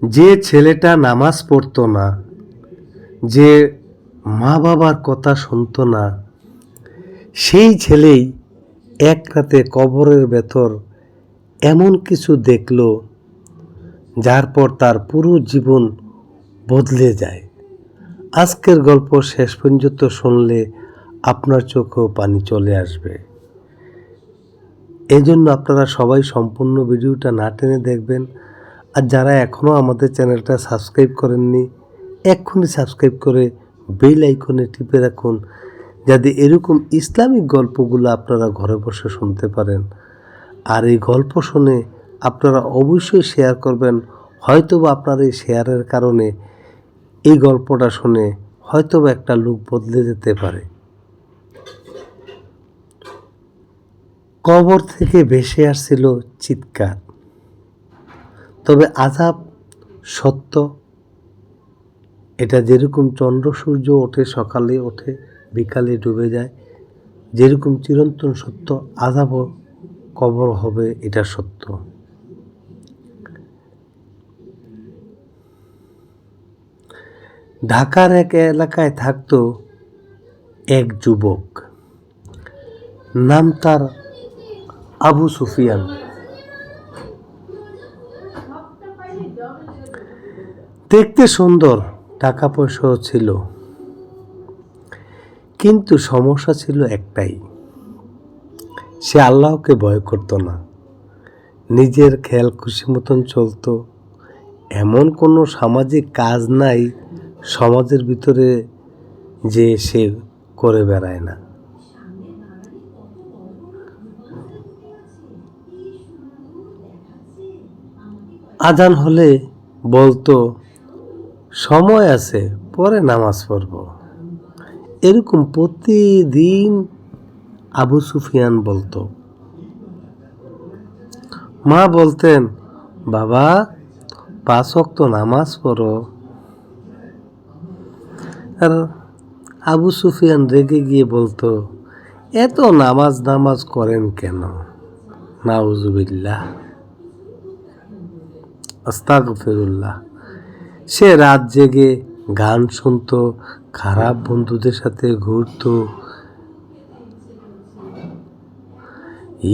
যে ছেলেটা নামাজ পড়তো না, যে মা বাবার কথা শুনতো না, সেই ছেলেই এক রাতে কবরের ভেতর এমন কিছু দেখল যার পর তার পুরো জীবন বদলে যায়। আজকের গল্প শেষ পর্যন্ত শুনলে আপনার চোখেও পানি চলে আসবে। এই জন্য আপনারা সবাই সম্পূর্ণ ভিডিওটা না টেনে দেখবেন। আর যারা এখনও আমাদের চ্যানেলটা সাবস্ক্রাইব করেননি, এক্ষুনি সাবস্ক্রাইব করে বেল আইকনে টিপে রাখুন, যাতে এরকম ইসলামিক গল্পগুলো আপনারা ঘরে বসে শুনতে পারেন। আর এই গল্প শুনে আপনারা অবশ্যই শেয়ার করবেন। হয়তোবা আপনার এই শেয়ারের কারণে এই গল্পটা শুনে হয়তোবা একটা লোক বদলে যেতে পারে। কবর থেকে ভেসে আসছিল চিৎকার, তবে আযাব সত্য। এটা যেরকম চন্দ্র সূর্য ওঠে, সকালে ওঠে, বিকালে ডুবে যায়, যেরকম চিরন্তন সত্য, আযাবও কবর হবে, এটা সত্য। ঢাকার এক এলাকায় থাকতো এক যুবক, নাম তার আবু সুফিয়ান। দেখতে সুন্দর, টাকা পয়সাও ছিল, কিন্তু সমস্যা ছিল একটাই, সে আল্লাহকে ভয় করত না। নিজের খেয়াল খুশি মতন চলত। এমন কোনো সামাজিক কাজ নাই সমাজের ভিতরে যে সে করে বেড়ায় না। আজান হলে বলতো সময় আছে, পরে নামাজ পড়ব। এরকম প্রতিদিন আবু সুফিয়ান বলতো। মা বলতেন, বাবা 5 ওয়াক্ত নামাজ পড়ো। আর আবু সুফিয়ান রেগে গিয়ে বলতো, এত নামাজ করেন কেন? নাউজুবিল্লাহ, আস্তাগফিরুল্লাহ। সে রাত জেগে গান শুনতো, খারাপ বন্ধুদের সাথে ঘুরতো,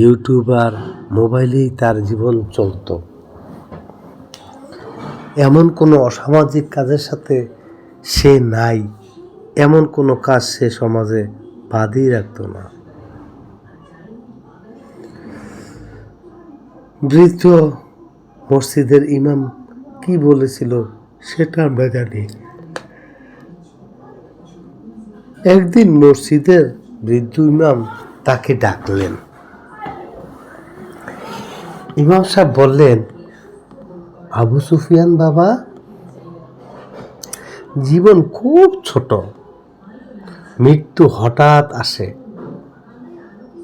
ইউটিউব আর মোবাইলেই তার জীবন চলত। এমন কোনো অসামাজিক কাজের সাথে সে নাই, এমন কোনো কাজ সে সমাজে বাদই রাখত না। বৃদ্ধ মসজিদের ইমাম কি বলেছিল সেটা আমরা জানি। একদিন মসজিদের বৃদ্ধ ইমাম তাকে ডাকলেন। ইমাম সাহেব বললেন, আবু সুফিয়ান বাবা, জীবন খুব ছোট, মৃত্যু হঠাৎ আসে,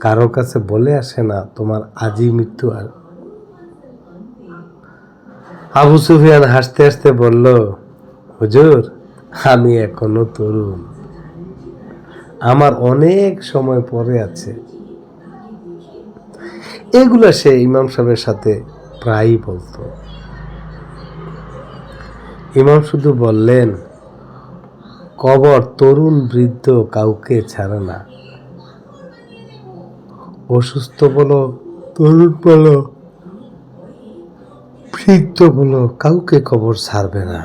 কারো কাছে বলে আসে না তোমার আজই মৃত্যু। আর আবু সুফিয়ান হাসতে হাসতে বলল, হুজুর, আমি এখনো তরুণ, আমার অনেক সময় পরে আছে। এগুলো সে ইমাম সাহেবের সাথে প্রায়ই বলতো। ইমাম শুধু বললেন, কবর তরুণ বৃদ্ধ কাউকে ছাড়ে না। অসুস্থ বলো, তরুণ বলো, বৃদ্ধ বলো, কাউকে কবর ছাড়বে না।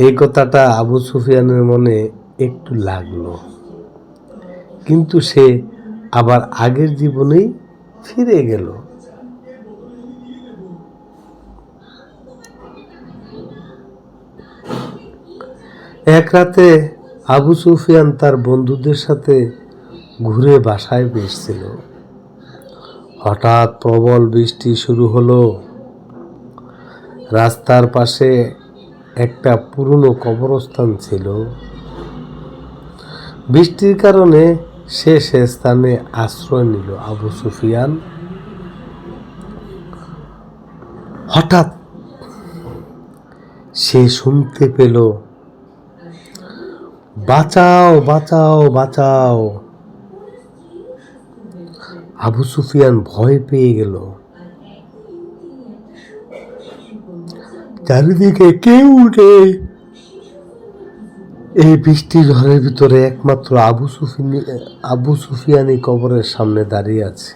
এই কথাটা আবু সুফিয়ানের মনে একটু লাগলো, কিন্তু সে আবার আগের জীবনেই ফিরে গেল। এক রাতে আবু সুফিয়ান তার বন্ধুদের সাথে ঘুরে বাসায় ফিরছিল। হঠাৎ প্রবল বৃষ্টি শুরু হলো। রাস্তার পাশে একটা পুরনো কবরস্থান ছিল। বৃষ্টির কারণে সে স্থানে আশ্রয় নিল। আবু সুফিয়ান হঠাৎ সে শুনতে পেল, বাঁচাও বাঁচাও বাঁচাও। আবু সুফিয়ান ভয় পেয়ে গেল। চারিদিকে কেউ নেই। এই বৃষ্টি ঝড়ের ভিতরে একমাত্র আবু সুফিয়ানি কবরের সামনে দাঁড়িয়ে আছে।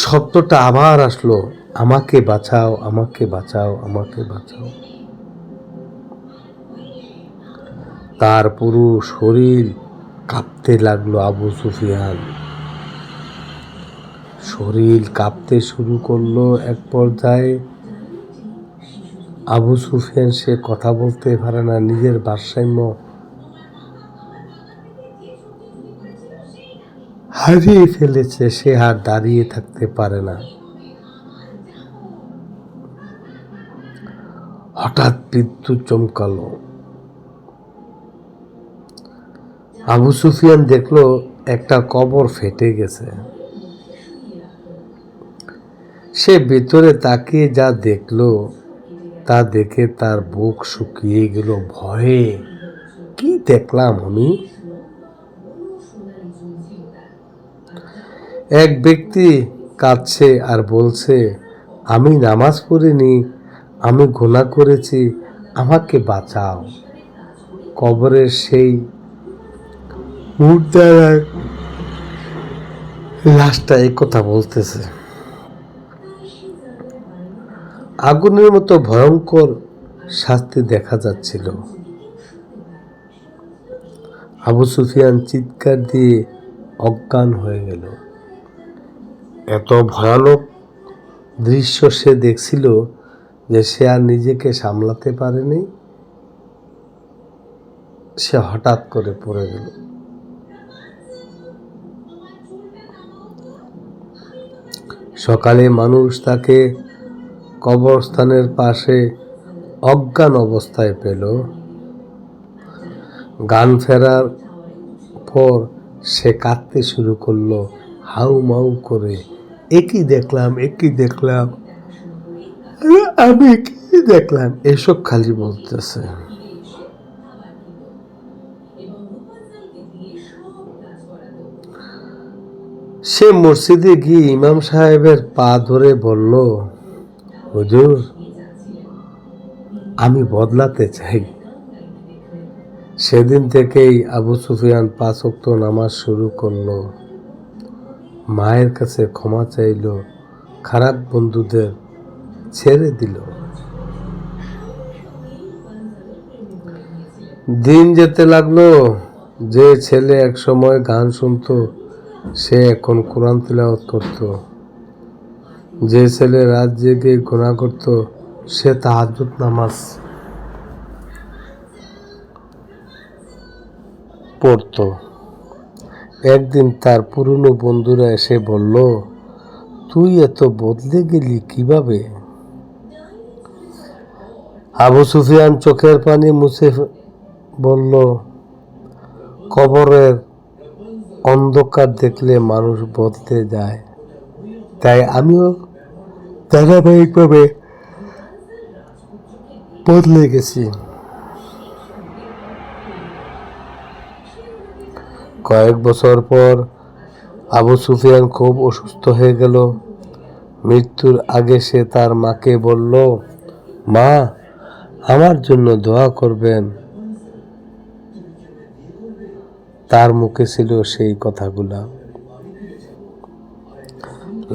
শব্দটা আবার আসলো, আমাকে বাঁচাও, আমাকে বাঁচাও, আমাকে বাঁচাও। তার পুরো শরীর কাঁপতে লাগলো। আবু সুফিয়ান শরীর কাঁপতে শুরু করলো। এক পর্যায়ে আবু সুফিয়ান সে কথা বলতে পারে না, নিজের ভারসাম্য হারিয়ে ফেলেছে। সে আর দাঁড়িয়ে থাকতে পারে না। হঠাৎ বিদ্যুৎ চমকালো। আবু সুফিয়ান দেখলো একটা কবর ফেটে গেছে। সে ভিতরে তাকিয়ে যা দেখলো তা দেখে তার বুক শুকিয়ে গেল ভয়ে। কি দেখলাম আমি? এক ব্যক্তি কাঁদছে আর বলছে, আমি নামাজ পড়িনি, আমি গুনাহ করেছি, আমাকে বাঁচাও। কবরের সেই মুর্দার লাশটা এই কথা বলতেছে। আগুনের মতো ভয়ঙ্কর শাস্তি দেখা যাচ্ছিল। আবু সুফিয়ান চিৎকার দিয়ে অজ্ঞান হয়ে গেল। এত ভয়ানক দৃশ্য সে দেখছিল যে সে আর নিজেকে সামলাতে পারেনি। সে হঠাৎ করে পড়ে গেল। সকালে মানুষ তাকে কবরস্থানের পাশে অজ্ঞান অবস্থায় পেল। জ্ঞান ফেরার পর সে কাঁদতে শুরু করলো, হাউ মাউ করে। একই দেখলাম, একই দেখলাম, আমি কি দেখলাম, এসব খালি বলতেছে। সে মসজিদে গিয়ে ইমাম সাহেবের পা ধরে বলল, হুজুর, আমি বদলাতে চাই। সেদিন থেকেই আবু সুফিয়ান 5 ওয়াক্ত নামাজ শুরু করলো, মায়ের কাছে ক্ষমা চাইল, খারাপ বন্ধুদের ছেড়ে দিল। দিন যেতে লাগলো। যে ছেলে এক সময় গান শুনতো সে এখন কোরআন তিলাওয়াত করত। যে ছেলে রাত জেগে গুনাহ করত সে তাহাজ্জুদ নামাজ পড়ত। একদিন তার পুরনো বন্ধুরা এসে বলল, তুই এত বদলে গেলি কিভাবে? আবু সুফিয়ান চোখের পানি মুছে বলল, কবরের অন্ধকার দেখলে মানুষ বদলে যায়, তাই আমিও ধারাবাহিকভাবে বদলে গেছি। কয়েক বছর পর আবু সুফিয়ান খুব অসুস্থ হয়ে গেল। মৃত্যুর আগে সে তার মাকে বলল, মা, আমার জন্য দোয়া করবেন। তার মুখে ছিল সেই কথাগুলা,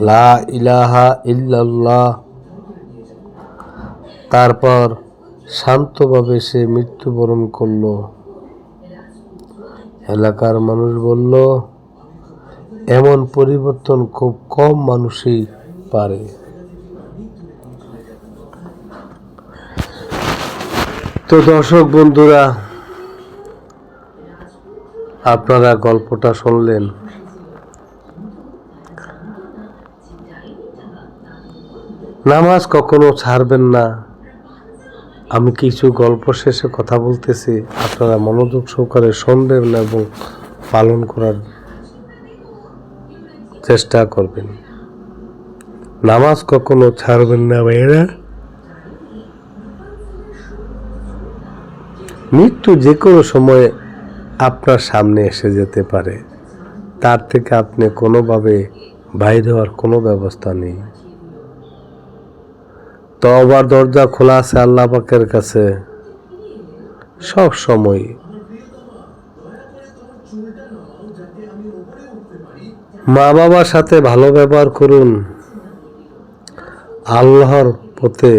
লা ইলাহা ইল্লাল্লাহ। তারপর শান্তভাবে সে মৃত্যুবরণ করল। এলাকার মানুষ বলল, এমন পরিবর্তন খুব কম মানুষই পারে। তো দর্শক বন্ধুরা, আপনারা গল্পটা শুনলেন। নামাজ কখনো ছাড়বেন না। আমি কিছু গল্প শেষে কথা বলতেছি, আপনারা মনোযোগ সহকারে শুনবেন এবং পালন করার চেষ্টা করবেন। নামাজ কখনো ছাড়বেন না ভাইয়েরা। মৃত্যু যে কোনো সময় আপনার সামনে এসে যেতে পারে, তার থেকে আপনি কোনোভাবে বাইরে হওয়ার কোনো ব্যবস্থা নেই। তওবার দরজা খোলা আছে আল্লাহ পাকের কাছে সব সময়। মা বাবার সাথে ভালো ব্যবহার করুন। আল্লাহর পথে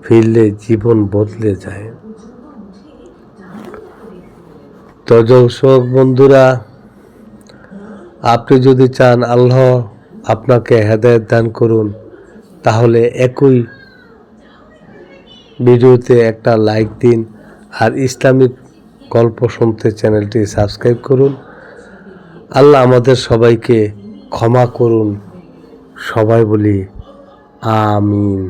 ফিরলে জীবন বদলে যায়। তো দর্শক বন্ধুরা, আপনি যদি চান আল্লাহ আপনাকে হেদায়েত দান করুন, তাহলে একই ভিডিওতে একটা লাইক দিন আর ইসলামিক গল্প শুনতে চ্যানেলটি সাবস্ক্রাইব করুন। আল্লাহ আমাদের সবাইকে ক্ষমা করুন। সবাই বলি আমিন।